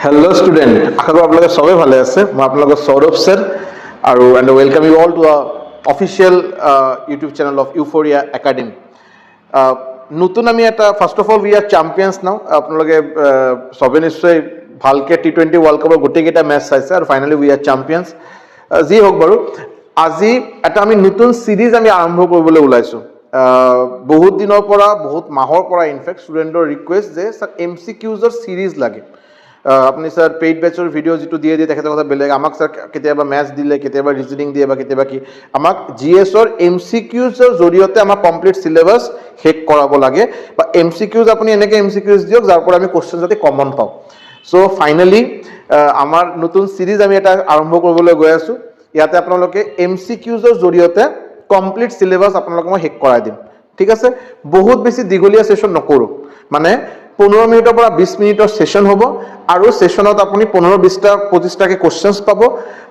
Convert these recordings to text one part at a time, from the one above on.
Hello student, আশা কৰো আপোনালোকে সবে ভালে আছে। মই আপোনালোকৰ সৌৰভ স্যাৰ আৰু welcome you all to a official YouTube channel of Euphoria Academy. নতুন আমি এটা first of all we are champions now. আপোনালোকে সবে নিশ্চয় ভালকে টি20 ওয়ার্ল্ড কাপৰ গোটেইকেইটা মেচ চাইছে আৰু ফাইনালি উই আৰ চ্যাম্পিয়ন্স। যি হোক বাৰু, আজি এটা আমি নতুন সিৰিজ আমি আৰম্ভ কৰিবলৈ ওলাইছো। বহুত দিনৰ পৰা, বহুত মাহৰ পৰা ইনফেক্ট ষ্টুডেণ্টৰ ৰিকুৱেষ্ট যে স্যাৰ MCQৰ সিৰিজ লাগে। আপনি স্যাৰ পেইড ব্যাচৰ ভিডিঅ' যিটো দিয়ে তেখেতৰ কথা বেলেগ, আমাক স্যাৰ কেতিয়াবা মেথছ দিলে, কেতিয়াবা ৰিজনিং দিয়ে বা কেতিয়াবা কি আমাক GSৰ MCQৰ জৰিয়তে আমাক কমপ্লিট চিলেবাছ শেষ কৰাব লাগে বা MCQs আপুনি এনেকৈ MCQs দিয়ক যাৰ পৰা আমি কুৱেশ্যন যাতে কমন পাওঁ। চ' ফাইনেলি আমাৰ নতুন সিৰিজ আমি এটা আৰম্ভ কৰিবলৈ গৈ আছোঁ। ইয়াতে আপোনালোকে MCQৰ জৰিয়তে কমপ্লিট চিলেবাছ আপোনালোকক মই শেষ কৰাই দিম। ঠিক আছে, বহুত বেছি দীঘলীয়া সেশন নকৰোঁ, মানে 15 মিনিটৰ পৰা 20 মিনিটৰ সেশন হ'ব আৰু সেশনত আপুনি 15-20টা 25টাকে কুৱেশ্যনছ পাব।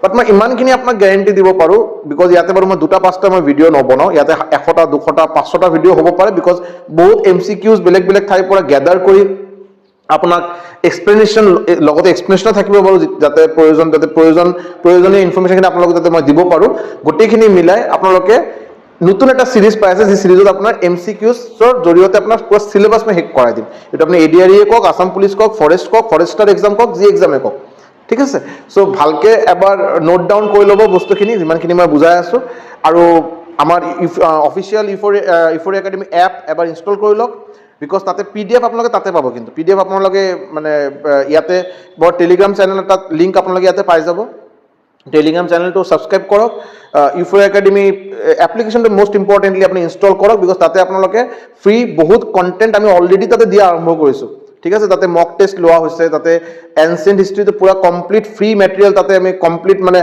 বাট মই ইমানখিনি আপোনাক গ্যাৰেণ্টি দিব পাৰোঁ, বিকজ ইয়াতে বাৰু মই 2-5টা মই ভিডিঅ' নবনাওঁ, ইয়াতে 100টা 200টা 500টা ভিডিঅ' হ'ব পাৰে, বিকজ বহুত MCQs বেলেগ বেলেগ ঠাইৰ পৰা গ্যাদাৰ কৰি আপোনাক এক্সপ্লেনেশ্যন লগতে এক্সপ্লেনেশ্যন থাকিব বাৰু, যাতে প্ৰয়োজনীয় ইনফৰমেশ্যনখিনি আপোনালোকক যাতে মই দিব পাৰোঁ। গোটেইখিনি মিলাই আপোনালোকে নতুন এটা সিৰিজ পাই আছে, যে সিৰিজত আপনাৰ MCQsৰ জৰিয়তে আপনাৰ পুৰো সিলেবাস মই শেষ কৰাই দিম। এটা আপনি ADRE কক, আসাম পুলিচ কক, ফৰেষ্টাৰ এক্সাম কক, যি এক্সামে কক। ঠিক আছে, চ' ভালকে এবাৰ নোট ডাউন কৰি ল'ব বস্তুখিনি, যিমানখিনি মই বুজাই আছোঁ। আৰু আমাৰ অফিচিয়েল ইউফোৰিয়া একাডেমি এপ এবাৰ ইনষ্টল কৰি লওক, বিকজ তাতে PDF আপোনালোকে তাতে পাব। কিন্তু PDF আপোনালোকে মানে ইয়াতে বৰ টেলিগ্ৰাম চেনেল এটা লিংক আপোনালোকে ইয়াতে পাই যাব। টেলিগ্রাম চ্যানেলটো সাবস্ক্রাইব করক, ইউফোরিয়া একাডেমি এপ্লিকেশনটো মোস্ট ইম্পর্টেন্টলি আপনি ইনস্টল করক, বিকজ তাতে আপোনালোকে ফ্ৰী বহুত কন্টেন্ট আমি অলৰেডি তাতে দিয়া আৰম্ভ কৰিছোঁ। ঠিক আছে, তাতে মক টেষ্ট লোৱা হৈছে, তাতে এনচিয়েন্ট হিষ্ট্ৰীটো পুৰা কমপ্লিট ফ্ৰী মেটেৰিয়েল তাতে আমি কমপ্লিট মানে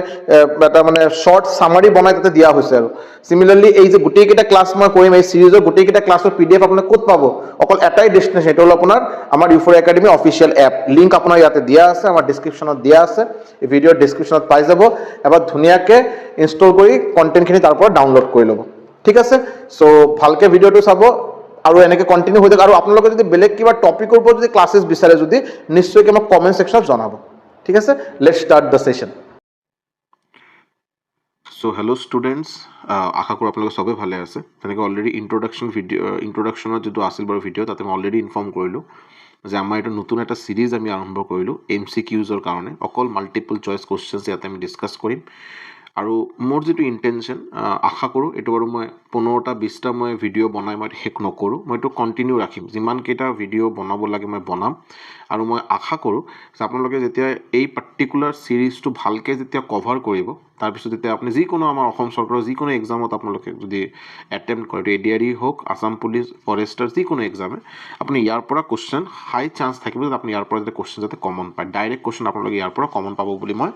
এটা মানে শ্বৰ্ট চামাৰি বনাই তাতে দিয়া হৈছে। আৰু চিমিলাৰলি এই যে গোটেইকেইটা ক্লাছ মই কৰিম, এই চিৰিজৰ গোটেইকেইটা ক্লাছৰ PDF আপোনাক ক'ত পাব? অকল এটাই ডেষ্টিনেশ্যন, সেইটো হ'ল আপোনাৰ আমাৰ ইউফোৰিয়া একাডেমি অফিচিয়েল এপ। লিংক আপোনাৰ ইয়াতে দিয়া আছে, আমাৰ ডিছক্ৰিপশ্যনত দিয়া আছে, এই ভিডিঅ'ৰ ডিছক্ৰিপশ্যনত পাই যাব। এবাৰ ধুনীয়াকৈ ইনষ্টল কৰি কণ্টেণ্টখিনি তাৰ পৰা ডাউনলোড কৰি ল'ব। ঠিক আছে, চ' ভালকৈ ভিডিঅ'টো চাব আৰু এনেকৈ কণ্টিনিউ হৈ থাকক। আৰু আপোনালোকে যদি বেলেগ কিবা টপিকৰ ওপৰত যদি ক্লাছেছ বিচাৰে, যদি নিশ্চয়কৈ আমাক কমেণ্ট ছেকশ্যনত জনাব। ঠিক আছে, let's start the session. So' hello' students, আশা কৰোঁ আপোনালোকে চবেই ভালে আছে। তেনেকৈ অলৰেডি ইণ্ট্ৰডাকশ্যনত যিটো আছিল বাৰু ভিডিঅ', তাতে মই অলৰেডি ইনফৰ্ম কৰিলোঁ যে আমাৰ এইটো নতুন এটা সিৰিজ আমি আৰম্ভ কৰিলোঁ MCQsৰ কাৰণে। অকল মাল্টিপল চইচ কুৱেশ্যনছ ইয়াতে আমি ডিছকাছ কৰিম। আৰু মোৰ যিটো ইণ্টেনশ্যন, আশা কৰোঁ এইটো বাৰু মই 15টা-20টা মই ভিডিঅ' বনাই মই শেষ নকৰোঁ, মই এইটো কণ্টিনিউ ৰাখিম। যিমানকেইটা ভিডিঅ' বনাব লাগে মই বনাম। আৰু মই আশা কৰোঁ যে আপোনালোকে যেতিয়া এই পাৰ্টিকুলাৰ ছিৰিজটো ভালকৈ যেতিয়া কভাৰ কৰিব, তাৰপিছত যেতিয়া আপুনি যিকোনো আমাৰ অসম চৰকাৰৰ যিকোনো এক্সামত আপোনালোকে যদি এটেম্প্ট কৰে, ADRE হওক, আসাম পুলিচ, ফৰেষ্টাৰ, যিকোনো এক্সামে, আপুনি ইয়াৰ পৰা কুৱেশ্যন হাই চান্স থাকিব যে আপুনি ইয়াৰ পৰা যাতে কুৱেশ্যন যাতে কমন পায়, ডাইৰেক্ট কুৱেশ্যন আপোনালোকে ইয়াৰ পৰা কমন পাব বুলি মই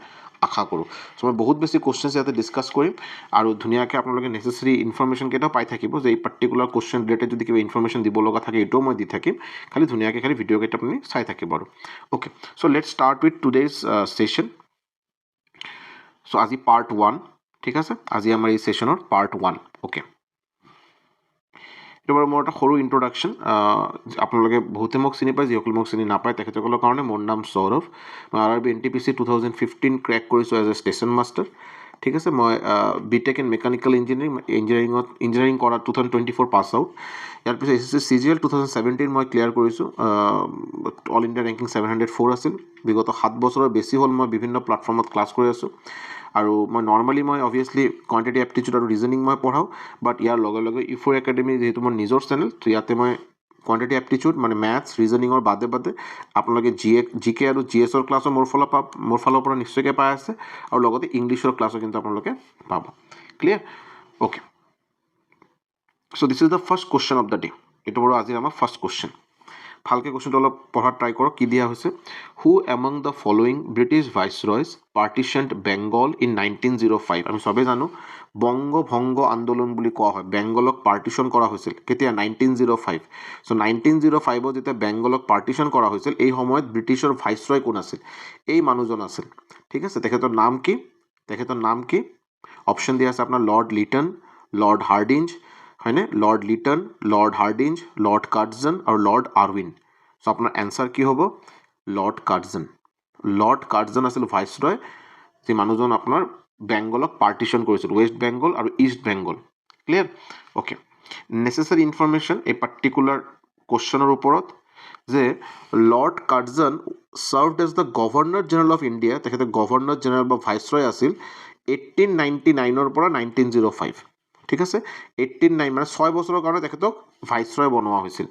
আশা কৰোঁ। চ' মই বহুত বেছি কুৱেশ্যনছ ইয়াতে ডিছকাছ কৰিম আৰু ধুনীয়াকৈ আপোনালোকে নেচেচেৰী ইনফৰমেশ্যনকেইটাও পাই থাকিব, যে এই পাৰ্টিকুলাৰ কুৱেশ্যন ৰিলেটেড যদি কিবা ইনফৰমেশ্যন দিব লগা থাকে, এইটোও মই দি থাকিম। খালি ধুনীয়াকৈ ভিডিঅ'কেইটা আপুনি চাই থাকিব আৰু। Okay, so' let's start with today's session. So' আজি পাৰ্ট 1, ঠিক আছে, আজি আমাৰ এই ছেশ্যনৰ পাৰ্ট 1। অ'কে, এইটো বাৰু মোৰ এটা সৰু ইণ্ট্ৰডাকশ্যন। আপোনালোকে বহুতে মোক চিনি পায়, যিসকলে মোক চিনি নাপায় তেখেতসকলৰ কাৰণে মোৰ নাম সৌৰভ। মই RRB NTPC 2015 ক্ৰেক কৰিছোঁ এজ এ ষ্টেচন মাষ্টাৰ। ঠিক আছে, মই BTech ইন মেকানিকেল ইঞ্জিনিয়াৰিং কৰা 2024 পাছ আউট। ইয়াৰ পিছত SSC CGL 2017 মই ক্লিয়াৰ কৰিছোঁ। অল ইণ্ডিয়া ৰেংকিং 704 আছিল। বিগত 7 বছৰৰ বেছি হ'ল মই বিভিন্ন প্লেটফৰ্মত ক্লাছ কৰি আছোঁ। আৰু মই নৰ্মেলি মই অভিয়াছলি কোৱান্টিটি এপ্টিটিউড আৰু ৰিজনিং মই পঢ়াওঁ, বাট ইয়াৰ লগে লগে ইউফোৰিয়া একাডেমি যিহেতু মোৰ নিজৰ চেনেল, তো ইয়াতে মই কোৱান্টিটি এপ্টিটিউড মানে মেথছ ৰিজনিঙৰ বাদে আপোনালোকে GK আৰু GSৰ ক্লাছো মোৰ ফালৰ পৰা নিশ্চয়কৈ পাই আছে, আৰু লগতে ইংলিছৰ ক্লাছো কিন্তু আপোনালোকে পাব। Clear? Okay, so' this is the first question of the day. এইটো বাৰু আজি আমাৰ ফাৰ্ষ্ট কুৱেশ্যন। ভালকৈ কুৱেশ্যনটো অলপ পঢ়াত ট্ৰাই কৰক। কি দিয়া হৈছে? Who among the following British viceroys partitioned Bengal in 1905? আমি চবেই জানো বংগ ভংগ আন্দোলন বুলি কোৱা হয়। বেংগলক পাৰ্টিশ্যন কৰা হৈছিল কেতিয়া? 1905। চ' 1905 যেতিয়া বেংগলক পাৰ্টিশ্যন কৰা হৈছিল, এই সময়ত ব্ৰিটিছৰ ভাইচৰয় কোন আছিল? এই মানুহজন আছিল। ঠিক আছে, তেখেতৰ নাম কি? অপশ্যন দিয়া আছে আপোনাৰ লৰ্ড লিটন, লৰ্ড হাৰ্ডিঞ্জ, হয়নে? Lord Lytton, Lord Hardinge, Lord Curzon আৰু লৰ্ড আৰউইন। চ' আপোনাৰ এনচাৰ কি হ'ব? Lord Curzon. লৰ্ড কাৰ্জন আছিল ভাইচৰয়, যি মানুহজন আপোনাৰ বেংগলক পাৰ্টিশ্যন কৰিছিল, ৱেষ্ট বেংগল আৰু east Bengal. Clear? Okay, necessary information এই পাৰ্টিকুলাৰ কুৱেশ্যনৰ ওপৰত যে Lord Curzon served as the governor general of India, তেখেতে গভৰ্ণৰ জেনেৰেল বা ভাইচৰয় আছিল 1899 পৰা 1905। ঠিক আছে, 1899 মানে 6 বছৰৰ কাৰণে তেখেতক ভাইচৰয় বনোৱা হৈছিল।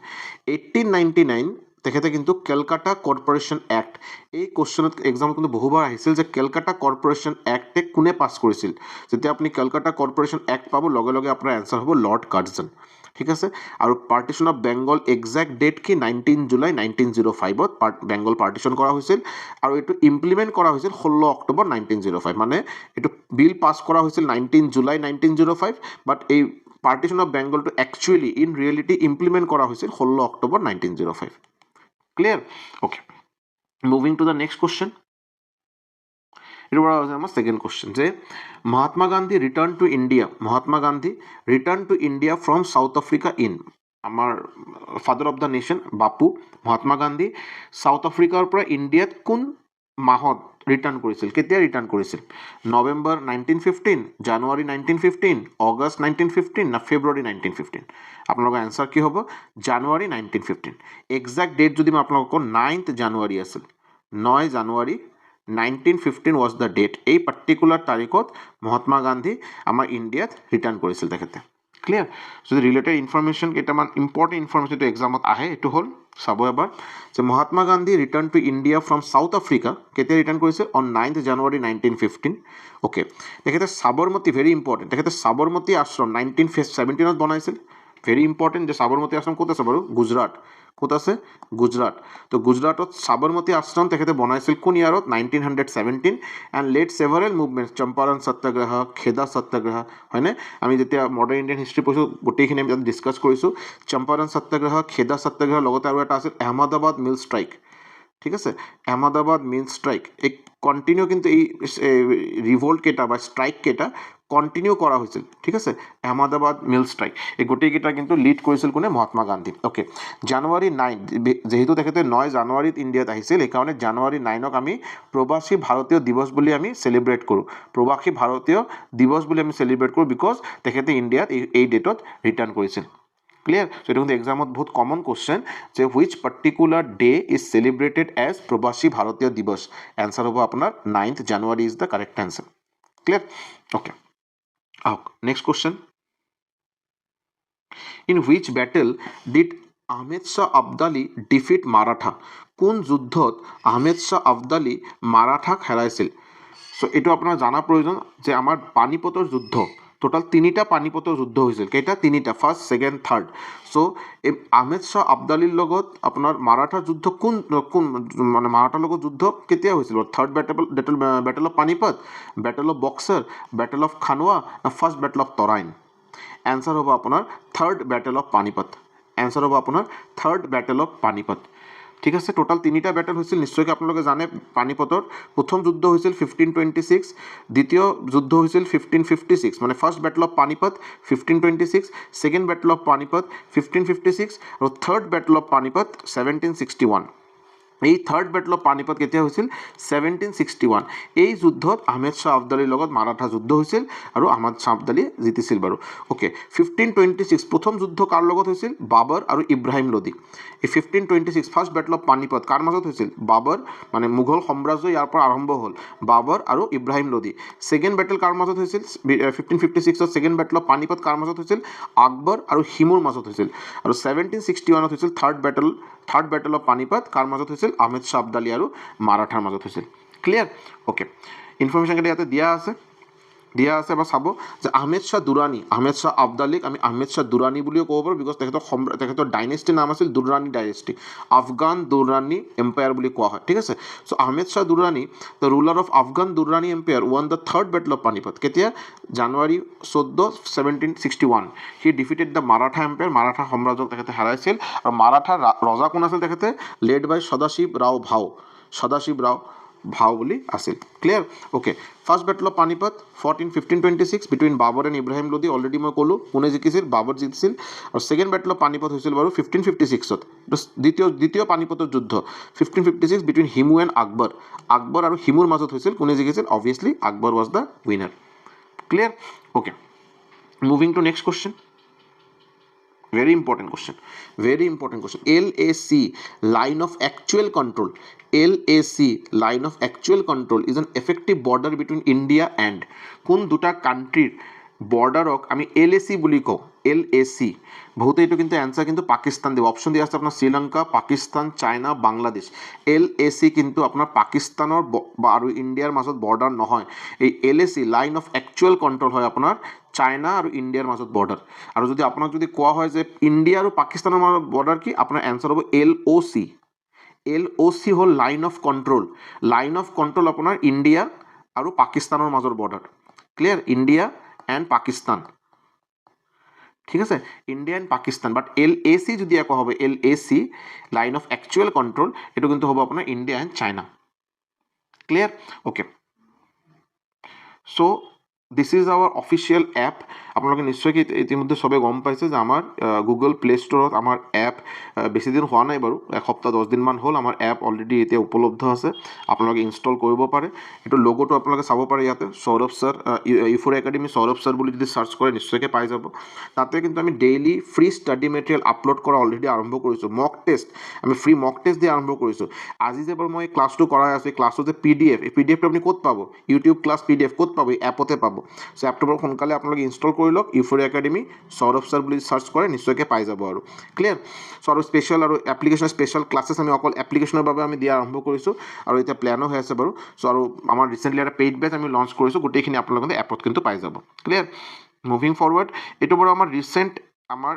1899 তেখেতে কিন্তু কেলকাতা কৰ্পৰেশ্যন এক্ট, এই কুৱেশ্যনত এক্সামত কিন্তু বহুবাৰ আহিছিল যে কেলকাতা কৰ্পৰেশ্যন এক্টে কোনে পাছ কৰিছিল। যেতিয়া আপুনি কেলকাতা কৰ্পৰেশ্যন এক্ট পাব লগে লগে আপোনাৰ এনচাৰ হ'ব লৰ্ড কাৰ্জন। ঠিক আছে, আৰু partition of Bengal exact date কি 19 জুলাই 1905ত বেংগল পাৰ্টিশ্যন কৰা হৈছিল, আৰু এইটো ইমপ্লিমেণ্ট কৰা হৈছিল 16 অক্টোবৰ 1905। মানে এইটো বিল পাছ কৰা হৈছিল 19 জুলাই 1905, বাট এই পাৰ্টিশ্যন অফ বেংগলটো একচুৱেলি ইন ৰিয়েলিটি ইমপ্লিমেণ্ট কৰা হৈছিল 16 October 1905। Clear? Okay, moving to the next question. এইটো হৈছে আমাৰ ছেকেণ্ড কুৱেশ্যন যে Mahatma Gandhi return to India, Mahatma Gandhi return to India from South Africa in, আমাৰ father of the nation Bapu Mahatma Gandhi South আফ্ৰিকাৰ পৰা ইণ্ডিয়াত কোন মাহত ৰিটাৰ্ণ কৰিছিল, কেতিয়া ৰিটাৰ্ণ কৰিছিল? নৱেম্বৰ 1915, জানুৱাৰী 1915, অগষ্ট 1915 না ফেব্ৰুৱাৰী 1915? আপোনালোকৰ এনচাৰ কি হ'ব? জানুৱাৰী 1915। এক্সাক্ট ডেট যদি মই আপোনালোকক 9 জানুৱাৰী আছিল, 9 জানুৱাৰী 1915 ৱাজ দ্য ডেট। এই পাৰ্টিকুলাৰ তাৰিখত মহাত্মা গান্ধী আমাৰ ইণ্ডিয়াত ৰিটাৰ্ণ কৰিছিল তেখেতে। ক্লিয়াৰ? যদি ৰিলেটেড ইনফৰমেশ্যন কেইটামান ইম্পৰ্টেণ্ট ইনফৰমেশ্যনটো এক্সামত আহে, এইটো হ'ল চাব এবাৰ যে Mahatma Gandhi return to India from South Africa কেতিয়া ৰিটাৰ্ণ কৰিছিল? On 9 January 1915। অ'কে, তেখেতে সাবৰমতী, ভেৰি ইম্পৰ্টেণ্ট, তেখেতে সাবৰমতী আশ্ৰম 1917ত বনাইছিল। ভেৰি ইম্পৰ্টেণ্ট যে সাবৰমতী আশ্ৰম ক'ত আছে বাৰু? গুজৰাট। ক'ত আছে? গুজৰাট। তো গুজৰাটত সাবৰমতী আশ্ৰম তেখেতে বনাইছিল কোন ইয়াৰত? 1917। And lead several movements, Champaran সত্যাগ্ৰহ, খেদা সত্যাগ্ৰহ, হয়নে? আমি যেতিয়া মডাৰ্ণ ইণ্ডিয়ান হিষ্ট্ৰী পঢ়িছোঁ গোটেইখিনি আমি তাত ডিছকাছ কৰিছোঁ। চম্পাৰণ সত্যাগ্ৰহ, খেদা সত্যাগ্ৰহ, লগতে আৰু এটা আছিল আহমেদাবাদ মিল ষ্ট্ৰাইক। ঠিক আছে, আহমেদাবাদ মিল ষ্ট্ৰাইক, এই কণ্টিনিউ কিন্তু এই ৰিভল্ট কেইটা বা ষ্ট্ৰাইক কেইটা কণ্টিনিউ কৰা হৈছিল। ঠিক আছে, আহমেদাবাদ মিল ষ্ট্ৰাইক, এই গোটেইকেইটা কিন্তু লিড কৰিছিল কোনে? মহাত্মা গান্ধী। অ'কে, জানুৱাৰী 9, যেহেতু তেখেতে 9 জানুৱাৰীত ইণ্ডিয়াত আহিছিল, সেইকাৰণে জানুৱাৰী 9ক আমি প্ৰৱাসী ভাৰতীয় দিৱস বুলি আমি চেলিব্ৰেট কৰোঁ। প্ৰৱাসী ভাৰতীয় দিৱস বুলি আমি চেলিব্ৰেট কৰোঁ বিকজ তেখেতে ইণ্ডিয়াত এই ডেটত ৰিটাৰ্ণ কৰিছিল। ক্লিয়াৰ? চ' এইটো কিন্তু এক্সামত বহুত কমন কুৱেশ্যন যে which particular day is celebrated as Pravasi Bharatiya Divas? Answer হ'ব আপোনাৰ 9 January is the correct answer. Clear? Okay, আহক next question. In which battle did Ahmed Shah Abdali defeat Maratha? কোন যুদ্ধত আহমেদ শ্বাহ আবদালি মাৰাঠাক হেৰাইছিল? চ' এইটো আপোনাৰ জানা প্ৰয়োজন যে আমাৰ পানিপতৰ যুদ্ধ, টোটাল 3টা পানিপতৰ যুদ্ধ হৈছিল। কেইটা? 3টা, ফাৰ্ষ্ট, ছেকেণ্ড, থাৰ্ড। চ' এই আহমেদ শ্বাহ আবদালিৰ লগত আপোনাৰ মাৰাঠাৰ যুদ্ধ কোন মানে মাৰাঠাৰ লগত যুদ্ধ কেতিয়া হৈছিল? Third battle of Panipat, battle of Buxar, battle of Khanwa না first battle of Tarain? Answer হ'ব আপোনাৰ third battle of Panipat. Answer হ'ব আপোনাৰ থাৰ্ড বেটেল অফ পানিপত। ঠিক আছে, টোটাল 3টা বেটেল হৈছিল, নিশ্চয়কৈ আপোনালোকে জানে। পানিপতৰ প্ৰথম যুদ্ধ হৈছিল 1526, দ্বিতীয় যুদ্ধ হৈছিল 1556, মানে first battle of Panipat 1526, second battle of Panipat 1556, আৰু থাৰ্ড বেটেল অফ পানিপত 1761। এই থাৰ্ড বেটেল অফ পানিপত কেতিয়া হৈছিল? 1761। এই যুদ্ধত আহমেদ শ্বাহ আবদালিৰ লগত মাৰাঠা যুদ্ধ হৈছিল আৰু আহমেদ শ্বাহ আবদালি জিতিছিল বাৰু। অ'কে, 1526 প্ৰথম যুদ্ধ কাৰ লগত হৈছিল? বাবৰ আৰু ইব্ৰাহিম লোধি। এই 1526 ফাৰ্ষ্ট বেটেল অফ পানিপত কাৰ মাজত হৈছিল? বাবৰ, মানে মোগল সাম্ৰাজ্য ইয়াৰ পৰা আৰম্ভ হ'ল, বাবৰ আৰু ইব্ৰাহিম লোধি। ছেকেণ্ড বেটেল কাৰ মাজত হৈছিল? 1556ত ছেকেণ্ড বেটেল অফ পানিপত কাৰ মাজত হৈছিল? আকবৰ আৰু হিমুৰ মাজত হৈছিল। আৰু 1761ত হৈছিল থাৰ্ড বেটেল অফ পানিপত, কাৰ মাজত হৈছিল? আহমেদ শ্বাহ আবদালি আৰু মাৰাঠাৰ মাজত হৈছিল। ক্লিয়াৰ? অ'কে, ইনফৰমেশ্যনকেইটা ইয়াতে দিয়া আছে বা চাব যে আহমেদ শ্বাহ দুৰাণী, আহমেদ শ্বাহ আবদালিক আমি আহমেদ শ্বাহ দুৰাণী বুলিও ক'ব পাৰোঁ বিকজ তেখেতৰ ডাইনেষ্টিৰ নাম আছিল Durrani dynasty, Afghan Durrani empire বুলি কোৱা হয়। ঠিক আছে, so' Ahmed Shah Durrani, the ruler of Afghan Durrani empire, won the third battle of Panipat. কেতিয়া? January 14, 1761। He defeated the Maratha empire, Maratha সাম্ৰাজ্যক তেখেতে হেৰাইছিল। আৰু মাৰাঠাৰ ৰজা কোন আছিল তেখেতে? লেড বাই সদাশিৱ ৰাও ভাও, সদাশিৱ ৰাও ভাও বুলি আছিল clear okay first battle of Panipat 1526 between Babar and Ibrahim Lodhi already মই ক'লোঁ কোনে জিকিছিল বাবৰ জিকিছিল আৰু ছেকেণ্ড বেটল অফ পানিপত হৈছিল বাৰু 1556ত দ্বিতীয় পানিপতৰ যুদ্ধ 1556 বিটুইন হিমু এণ্ড আকবৰ আৰু হিমুৰ মাজত হৈছিল কোনে জিকিছিল obviously Akbar was the winner clear okay moving to next question very important question LAC line of actual control LAC line of actual control is an effective border between India and কোন দুটা কান্ট্ৰিৰ বৰ্ডাৰক আমি LAC বুলি কওঁ LAC বহুতে এইটো কিন্তু answer কিন্তু পাকিস্তান দিব অপশন দিয়া আছে আপোনাৰ শ্ৰীলংকা পাকিস্তান চাইনা বাংলাদেশ LAC কিন্তু আপোনাৰ পাকিস্তানৰ আৰু ইণ্ডিয়াৰ মাজত বৰ্ডাৰ নহয় এই LAC line of actual control হয় আপোনাৰ চাইনা আৰু ইণ্ডিয়াৰ মাজত বৰ্ডাৰ আৰু যদি আপোনাক যদি কোৱা হয় যে ইণ্ডিয়া আৰু পাকিস্তানৰ মাজত বৰ্ডাৰ কি আপোনাৰ এনসাৰ হ'ব LOC হ'ল লাইন অফ কণ্ট্ৰল আপোনাৰ ইণ্ডিয়া আৰু পাকিস্তানৰ মাজৰ border clear India and Pakistan ঠিক আছে India and Pakistan but LAC যদি আকৌ হ'ব LAC line of actual control এইটো কিন্তু হ'ব আপোনাৰ India and China clear okay so' this is our official app আপোনালোকে নিশ্চয় ইতিমধ্যে সবে গম পাইছে যে আমাৰ গুগল প্লে ষ্টৰত আমাৰ এপ বেছি দিন হোৱা নাই বাৰু এসপ্তাহ 10 দিনমান হ'ল আমাৰ এপ অলৰেডি এতিয়া উপলব্ধ আছে আপোনালোকে ইনষ্টল কৰিব পাৰে এইটো লোগোটো আপোনালোকে চাব পাৰে ইয়াতে Saurabh sir Euphoria Academy Saurabh sir বুলি যদি সাৰ্চ কৰে নিশ্চয়কৈ পাই যাব তাতে কিন্তু আমি daily free study material upload কৰা অলৰেডি আৰম্ভ কৰিছোঁ মক টেষ্ট আমি ফ্ৰী মক টেষ্ট দি আৰম্ভ কৰিছোঁ আজি যে বাৰু মই ক্লাছটো কৰাই আছোঁ ক্লাছটো যে PDF এই PDFটো আপুনি ক'ত পাব ইউটিউব ক্লাছ PDF ক'ত পাব এই এপতে পাব সো এপটো বাৰু সোনকালে আপোনালোকে ইনষ্টল কৰি লওক ইউফোৰিয়া একাডেমি সৌৰভ স্যাৰ বুলি সাৰ্চ কৰে নিশ্চয়কৈ পাই যাব আৰু ক্লিয়াৰ সো আৰু স্পেশাল আৰু এপ্লিকেশ্যন স্পেশাল ক্লাছেছ আমি অকল এপ্লিকেশ্যনৰ বাবে আমি দিয়া আৰম্ভ কৰিছোঁ আৰু এতিয়া প্লেনো হৈ আছে বাৰু সো আৰু আমাৰ ৰিচেণ্টলি এটা পেইড বেচ আমি লঞ্চ কৰিছোঁ গোটেইখিনি আপোনালোকে এপত কিন্তু পাই যাব ক্লিয়াৰ মুভিং ফৰৱাৰ্ড এইটো বাৰু আমাৰ ৰিচেণ্ট আমাৰ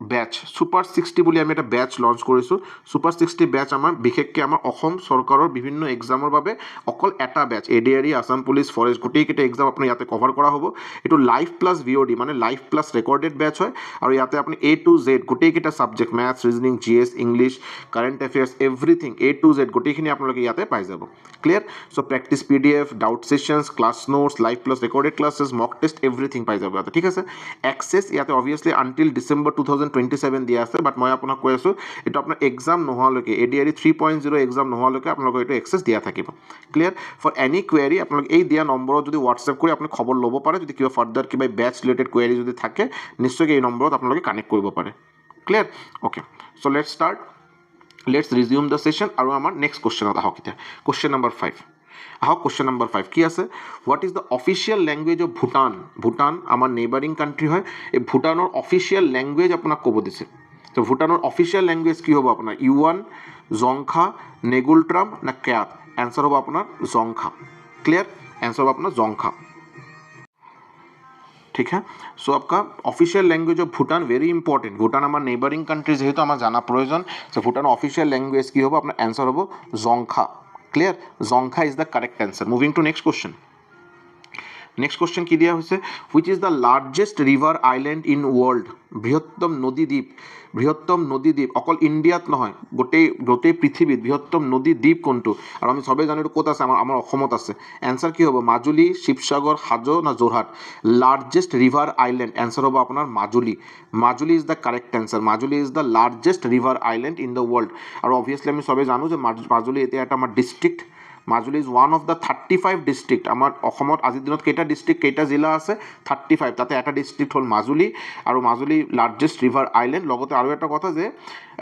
বেচ সুপাৰ 60 বুলি আমি এটা বেচ লঞ্চ কৰিছোঁ সুপাৰ 60 বেচ আমাৰ বিশেষকৈ আমাৰ অসম চৰকাৰৰ বিভিন্ন এক্সামৰ বাবে অকল এটা batch ADRE Assam police forest গোটেইকেইটা এক্সাম আপুনি ইয়াতে কভাৰ কৰা হ'ব এইটো লাইভ প্লাছ VOD মানে লাইভ প্লাছ ৰেকৰ্ডেড বেচ হয় আৰু ইয়াতে আপুনি A to Z গোটেইকেইটা subject maths reasoning GS English current affairs everything A to Z গোটেইখিনি আপোনালোকে ইয়াতে পাই যাব clear so' practice PDF doubt sessions class notes live plus recorded classes mock test everything পাই যাব ইয়াতে ঠিক আছে এক্সেছ ইয়াতে অবভিয়াছলি আনটিল ডিচেম্বৰ 2027 দিয়া আছে বাট মই আপোনাক কৈ আছোঁ এইটো আপোনাৰ এক্সাম নোহোৱালৈকে ADRE 3.0 এক্সাম নোহোৱালৈকে আপোনালোকৰ এইটো এক্সেছ দিয়া থাকিব ক্লিয়াৰ ফৰ এনি কুৱেৰি আপোনালোকে এই দিয়া নম্বৰত যদি হোৱাটছএপ কৰি আপুনি খবৰ ল'ব পাৰে যদি কিবা ফাৰ্দাৰ কিবা বেচ ৰিলেটেড কুৱেৰি যদি থাকে নিশ্চয়কৈ এই নম্বৰত আপোনালোকে কানেক্ট কৰিব পাৰে clear okay so' let's start let's resume the session আৰু আমাৰ নেক্সট কুৱেশ্যনত আহক এতিয়া কুৱেশ্যন নম্বৰ 5 আহক কুৱেশ্যন নম্বৰ 5 কি আছে what is the official language of Bhutan আমাৰ নেইবাৰিং কাণ্ট্ৰি হয় এই ভূটানৰ অফিচিয়েল লেংগুৱেজ আপোনাক ক'ব দিছে তো ভূটানৰ অফিচিয়েল লেংগুৱেজ কি হ'ব আপোনাৰ ইউৱান জংখা নেগুলট্ৰাম না ক্যাত এনসাৰ হ'ব আপোনাৰ জংখা क्लियर आंसर होगा अपना जोंगखा ठीक है सो आपका official language of Bhutan very important Bhutan हमारे नेबरिंग कंट्री जेहेतु आम जाना प्रयोजन सो भूटान ऑफिशियल लैंग्वेज की होगा अपना आंसर होगा Dzongkha clear Dzongkha is the correct answer moving to next question next question की दिया हुई which is the largest river island in world बृहत्तम नदीद्वीप अकल इंडियात নহয় গোটেই পৃথিৱীত বৃহত্তম নদী দ্বীপ কোনটো আৰু আমি সবে জানো ক'ত আছে আমাৰ অসমত আছে आंसर কি হ'ব মাজুলী শিৱসাগৰ হাজো না Jorhat largest river island answer হ'ব আপোনাৰ Majuli is the correct answer Majuli is the largest river island in the world আৰু অবভিয়াছলি আমি সবে জানো যে মাজুলী এতিয়া এটা আমাৰ district Majuli is one of the 35 district আমাৰ অসমত আজিৰ দিনত কেইটা ডিস্ট্ৰিক্ট কেইটা জিলা আছে 35 তাতে এটা ডিস্ট্ৰিক্ট হ'ল মাজুলী আৰু মাজুলী লাৰ্জেষ্ট ৰিভাৰ আইল্যান্ড লগতে আৰু এটা কথা যে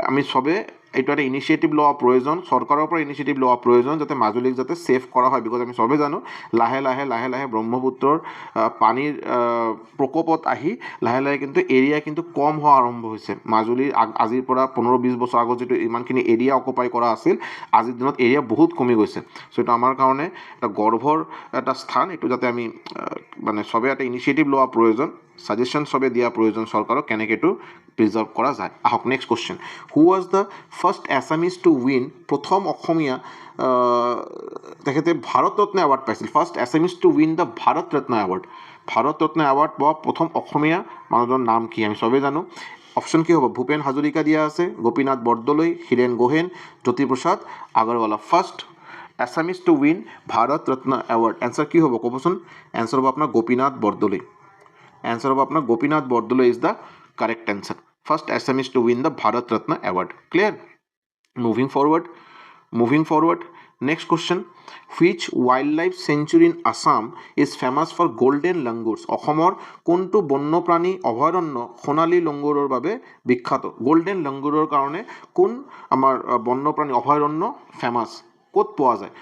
আমি সবে এইটো এটা ইনিচিয়েটিভ লোৱা প্ৰয়োজন চৰকাৰৰ পৰা ইনিচিয়েটিভ লোৱা প্ৰয়োজন যাতে মাজুলীক যাতে সেভ কৰা হয় বিকজ আমি সবে জানো লাহে লাহে ব্ৰহ্মপুত্ৰৰ পানীৰ প্ৰকোপত আহি লাহে কিন্তু এৰিয়া কিন্তু কম হোৱা আৰম্ভ হৈছে মাজুলীৰ আজিৰ পৰা 15-20 বছৰ আগত যেটো ইমানখিনি এৰিয়া অকুপাই কৰা আছিল আজিৰ দিনত এৰিয়া বহুত কমি গৈছে সো এটা আমাৰ কাৰণে এটা গৰ্বৰ এটা স্থান এটো যাতে আমি মানে সবে এটা ইনিচিয়েটিভ লোৱা প্ৰয়োজন সাজেশন সবে দিয়া প্ৰয়োজন চৰকাৰক কেনেকৈ এটো প্ৰিজাৰ্ভ কৰা যায় আহক next question who was the first Assamese to win প্ৰথম অসমীয়া তেখেতে ভাৰতৰত্ন এৱাৰ্ড পাইছিল first Assamese to win the Bharat Ratna award পোৱা প্ৰথম অসমীয়া মানুহজনৰ নাম কি আমি সবে জানো অপশন কি হ'ব ভূপেন হাজৰিকা দিয়া আছে Gopinath Bordoloi Hiren Gohain Jyotiprasad Agarwala first Assamese to win Bharat Ratna Award? Answer কি হ'ব ক'বচোন? Answer হ'ব আপোনাৰ গোপীনাথ বৰদলৈ। Answer হ'ব আপোনাৰ Gopinath Bordoloi is the correct answer. First Assamese to win the Bharat Ratna Award. Clear? Moving forward. Next question. Which wildlife sanctuary in Assam is famous for golden langurs? অসমৰ কোনটো বন্যপ্ৰাণী অভয়াৰণ্য সোণালী লংগুৰৰ বাবে বিখ্যাত? গোল্ডেন লংগুৰৰ কাৰণে কোন আমাৰ বন্যপ্ৰাণী অভয়াৰণ্য ফেমাছ? ক'ত পোৱা যায়?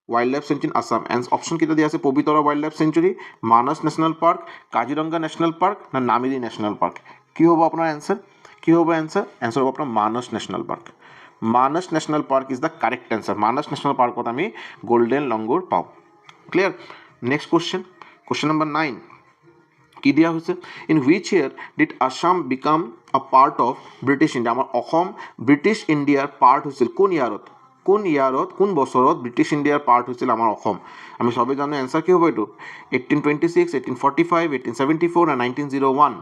Wildlife sanctuary Assam. Option কেইটা দিয়া আছে? Pobitora wildlife sanctuary, Manas national park, Kaziranga national park না নামেৰি ন্যাশনাল পাৰ্ক? কি হ'ব আপোনাৰ এনসাৰ? কি হ'ব এনসাৰ? এনসাৰ হ'ব আপোনাৰ Manas national park. Manas national park is the correct answer. Manas national পাৰ্কত আমি গোল্ডেন লংগুৰ পাওঁ। ক্লিয়াৰ? নেক্সট কোশ্চেন নম্বৰ 9 কি দিয়া হৈছে? In which year did Assam become a part of British India? আমাৰ অসম ব্ৰিটিছ ইণ্ডিয়াৰ পাৰ্ট হৈছিল কোন ইয়াৰত? কোন বছৰত ব্ৰিটিছ ইণ্ডিয়াৰ পাৰ্ট হৈছিল আমাৰ অসম? আমি সবেই জানো। এনসাৰ কি হ'ব এইটো? 1826, 1845, 1874 না 1901?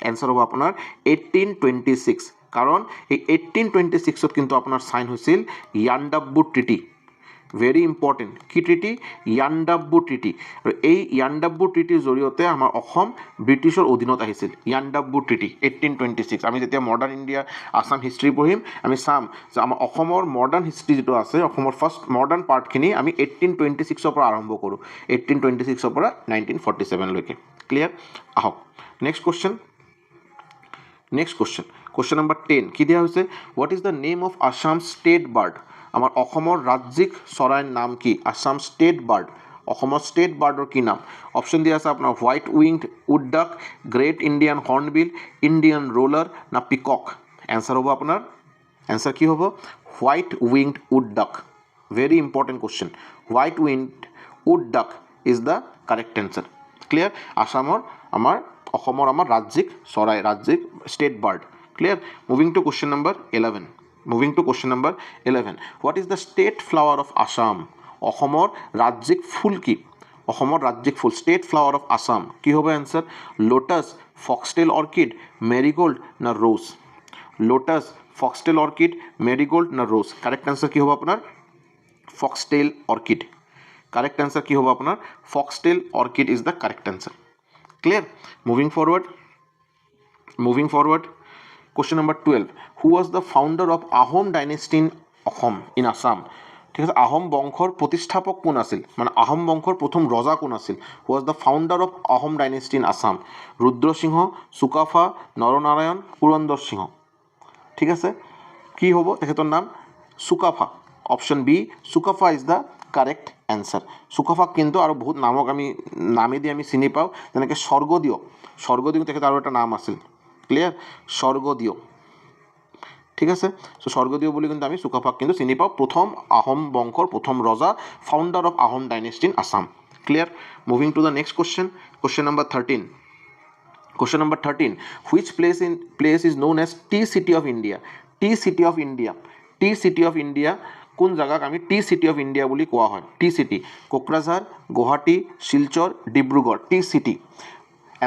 এনসাৰ হ'ব আপোনাৰ 1826। কাৰণ এই 1826ত কিন্তু আপোনাৰ সাইন হৈছিল ইয়াণ্ডাবু ট্ৰিটি। Very important. কি ট্ৰিটি? Yandabo treaty. আৰু এই ইয়াণ্ডাবু ট্ৰিটিৰ জৰিয়তে আমাৰ অসম ব্ৰিটিছৰ অধীনত আহিছিল। Yandabo treaty 1826। আমি যেতিয়া মডাৰ্ণ ইণ্ডিয়া আসাম হিষ্ট্ৰী পঢ়িম আমি চাম যে আমাৰ অসমৰ মডাৰ্ণ হিষ্ট্ৰী যিটো আছে, অসমৰ ফাৰ্ষ্ট মডাৰ্ণ পাৰ্টখিনি আমি 1826ৰ পৰা আৰম্ভ কৰোঁ। 1826ৰ পৰা 1947লৈকে। ক্লিয়াৰ? আহক নেক্সট কোশ্চেন। কোশ্চেন নম্বৰ 10 কি দিয়া হৈছে? What is the name of Assam state bird? আমাৰ অসমৰ ৰাজ্যিক চৰাইৰ নাম কি? Assam state bird. অসমৰ ষ্টেট বাৰ্ডৰ কি নাম? অপশ্যন দিয়া আছে আপোনাৰ white winged wood duck, great Indian hornbill, Indian roller না পিকক? এনসাৰ হ'ব আপোনাৰ, এনসাৰ কি হ'ব? White winged wood duck. Very important question. White winged wood duck is the correct answer. Clear? অসমৰ আমাৰ ৰাজ্যিক চৰাই, ৰাজ্যিক state bird. Clear? Moving to question number 11। What is the state flower of Assam? অসমৰ ৰাজ্যিক ফুল কি? অসমৰ ৰাজ্যিক ফুল ষ্টেট ফ্লাৱাৰ অফ আসাম কি হ'ব answer? Lotus, foxtail orchid, marigold না rose? Lotus, foxtail orchid, marigold না ৰ'জ? কাৰেক্ট এনসাৰ কি হ'ব আপোনাৰ? Foxtail orchid. কাৰেক্ট এনসাৰ কি হ'ব আপোনাৰ? Foxtail orchid is the correct answer. Clear? Moving forward. Question number 12। Who was the founder of Ahom dynasty in Assam? ঠিক আছে, আহোম বংশৰ প্ৰতিষ্ঠাপক কোন আছিল? মানে আহোম বংশৰ প্ৰথম ৰজা কোন আছিল? Who was the founder of Ahom dynasty in Assam? Rudrasingha, Sukaphaa, Naranarayan, Purandar Singha? ঠিক আছে, কি হ'ব তেখেতৰ নাম? Sukaphaa. Option B Sukaphaa is the correct answer. চুকাফাক কিন্তু আৰু বহুত নামক আমি নামেদি আমি চিনি পাওঁ, যেনেকৈ স্বৰ্গদেউ। স্বৰ্গদেউ তেখেতৰ আৰু এটা নাম আছিল। ক্লিয়াৰ? স্বৰ্গদেউ। ঠিক আছে, চ' স্বৰ্গদেউ বুলি কিন্তু আমি চুকাফাক কিন্তু চিনি পাওঁ, প্ৰথম আহোম বংশৰ প্ৰথম ৰজা, founder of Ahom dynasty in Assam. Clear? Moving to the next question. Question number 13। Which place is known as tea city of India? Tea city of India কোন জেগাক আমি টি চিটি অফ ইণ্ডিয়া বুলি কোৱা হয়? T city Kokrajhar, Guwahati, Silchar, Dibrugarh? T city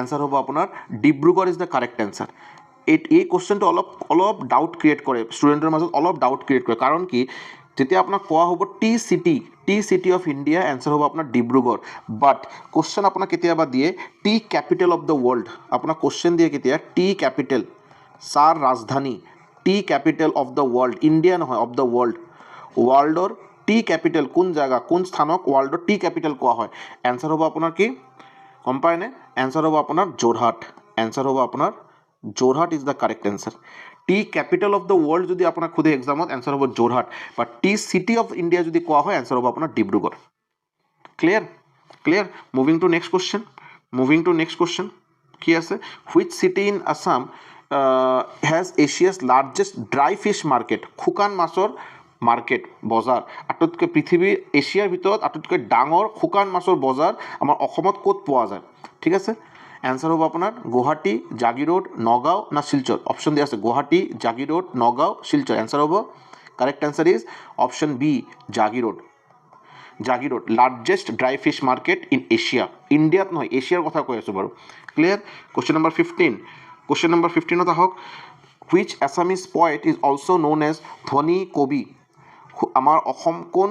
answer হ'ব আপোনাৰ Dibrugarh is the correct answer. এই কোশ্চেনটো অলপ ডাউট ক্ৰিয়েট কৰে ষ্টুডেণ্টৰ মাজত, অলপ ডাউট ক্ৰিয়েট কৰে। কাৰণ কি, যেতিয়া আপোনাক কোৱা হ'ব tea city of India, answer হ'ব আপোনাৰ ডিব্ৰুগড়। বাট কোশ্চেন আপোনাক কেতিয়াবা দিয়ে tea capital of the world. আপোনাক কোশ্চেন দিয়ে কেতিয়া টি কেপিটেল, চাৰ ৰাজধানী, tea capital of the world, India নহয়, অফ দ্য ৱৰ্ল্ড। ৱৰ্ল্ডৰ টি কেপিটেল কোন জেগা, কোন স্থানক ৱৰ্ল্ডৰ টি কেপিটেল কোৱা হয়? এনসাৰ হ'ব আপোনাৰ কি গম পায়নে? এনসাৰ হ'ব আপোনাৰ যোৰহাট। এনসাৰ হ'ব আপোনাৰ Jorhat is the correct answer. Tea capital of the world যদি আপোনাক সোধে এক্সামত, এনসাৰ হ'ব Jorhat. But tea city of India যদি কোৱা হয়, এনসাৰ হ'ব আপোনাৰ Dibrugarh. Clear? Moving to next question. কি আছে? Which city in Assam has Asia's largest dry fish market? শুকান মাছৰ মাৰ্কেট, বজাৰ, আটাইতকৈ পৃথিৱীৰ এছিয়াৰ ভিতৰত আটাইতকৈ ডাঙৰ শুকান মাছৰ বজাৰ আমাৰ অসমত ক'ত পোৱা যায়? ঠিক আছে, এনসাৰ হ'ব আপোনাৰ গুৱাহাটী, জাগিৰোড, নগাঁও না শিলচৰ? অপশ্যন দিয়া আছে গুৱাহাটী, জাগিৰোড, নগাঁও, শিলচৰ। এনসাৰ হ'ব correct answer is option B Jagiroad. Largest dry fish market in Asia, ইণ্ডিয়াত নহয়, এছিয়াৰ কথা কৈ আছোঁ বাৰু। ক্লিয়াৰ? কোশ্চেন নম্বৰ 15ত আহক। Which Assamese poet is also' known as ধ্বনি কবি? আমাৰ কোন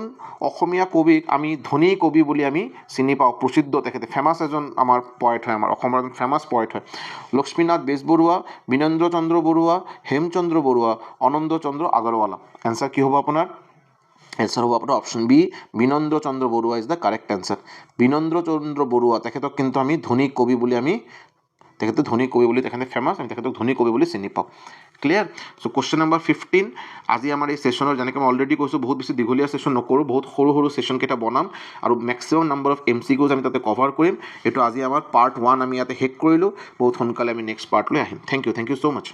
অসমীয়া কবিক আমি ধনী কবি বুলি আমি চিনি পাওঁ, প্ৰসিদ্ধ তেখেতে ফেমাছ এজন আমাৰ পয়েট হয়, আমাৰ অসমৰ এজন ফেমাছ পয়েট হয়। লক্ষ্মীনাথ বেজবৰুৱা, বীনেন্দ্ৰ চন্দ্ৰ বৰুৱা, হেমচন্দ্ৰ বৰুৱা, আনন্দ চন্দ্ৰ আগৰৱালা। এনচাৰ কি হ'ব আপোনাৰ? এনচাৰ হ'ব আপোনাৰ option B, Binandra Chandra Barua is the correct answer. Binandra Chandra Barua তেখেতক কিন্তু আমি ধনী কবি বুলি তেখেতে ধনী কবি বুলি তেখেতে ফেমাছ, আমি তেখেতক ধনী কবি বুলি চিনি পাওঁ। ক্লিয়াৰ? চ' কুৱেশ্যন নম্বৰ 15, আজি আমাৰ এই ছেশ্যনৰ যেনেকৈ মই অলৰেডি কৈছোঁ বহুত বেছি দীঘলীয়া ছেশ্যন নকৰোঁ, বহুত সৰু সৰু ছেশ্যনকেইটা বনাম আৰু মেক্সিমাম নাম্বাৰ অফ MCQs আমি তাতে কভাৰ কৰিম। এইটো আজি আমাৰ পাৰ্ট 1 আমি ইয়াতে শেষ কৰিলোঁ, বহুত সোনকালে আমি নেক্সট পাৰ্টলৈ আহিম। Thank you so' much.